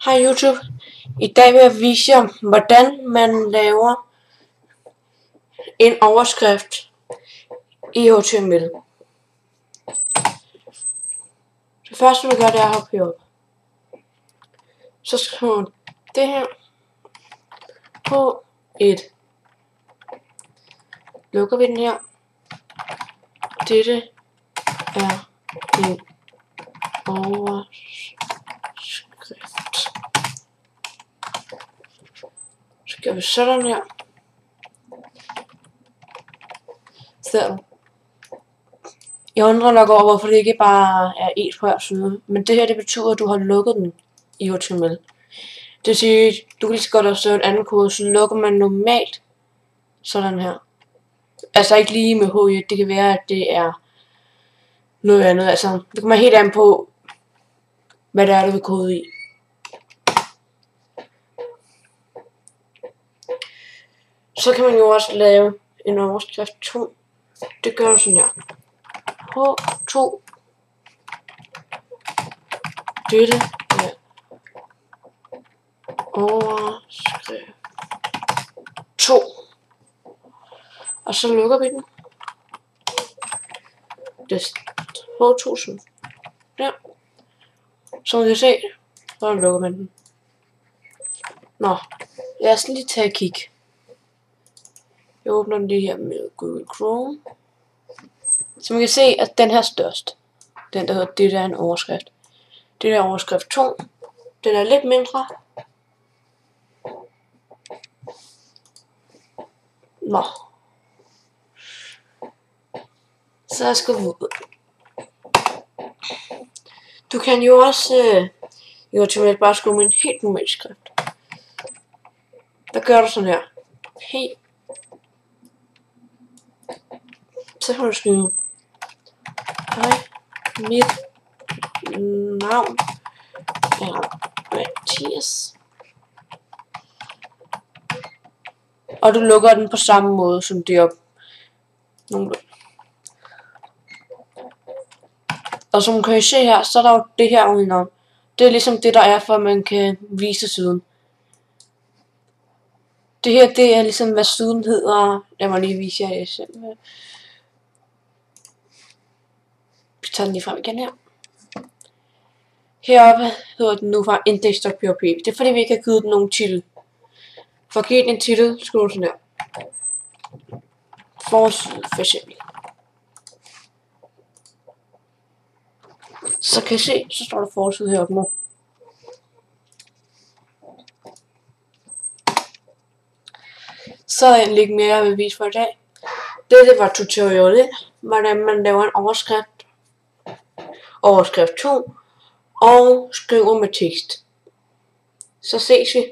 Hej YouTube. I dag vil jeg vise jer, hvordan man laver en overskrift i HTML. Det første vi gør, det er at hoppe herop. Så skriver man det her på et. Lukker vi den her. Dette er en overskrift. Så gør vi sådan her. Så jeg undrer nok over, hvorfor det ikke bare er et på hver side. Men det her, det betyder, at du har lukket den i HTML. Det vil sige, du kan lige så godt også en anden kode, så lukker man normalt sådan her. Altså ikke lige med H1, det kan være, at det er noget andet. Altså, det kommer helt an på, hvad det er, du vil kode i. Så kan man jo også lave en overskrift 2. Det gør du sådan her. H2. Dette er overskrift 2. Og så lukker vi den. Det er H1000. Der. Som I kan se, så lukker man den. Nå, lad os lige tage et kig. Jeg åbner den lige her med Google Chrome. Så man kan se, at den her er størst. Den der hedder, det der er en overskrift. Det der er overskrift 2. Den er lidt mindre. Nå. Så skal vi ud. Du kan jo også i HTML bare skrive med en helt normal skrift. Der gør du sådan her. Helt. Så kan du skrive. Hej, mit navn er Mathias. Og du lukker den på samme måde som det op. Og som kan I se her, så er der jo det her udenom. Det er ligesom det der er, for at man kan vise siden. Det her, det er ligesom hvad siden hedder. Lad mig lige vise jer det eksempel. Vi tager den lige frem igen her. Heroppe hedder den nu fra index.php. Det er fordi vi ikke har givet den nogen titel. For at give den en titel, skriver du sådan her. Forside for eksempel. Så kan I se, så står der forside heroppe nu. Så er der ikke mere, jeg vil vise for i dag. Dette var tutorialet, hvordan man laver en overskrift. Overskrift 2. Og skriver med tekst. Så ses vi.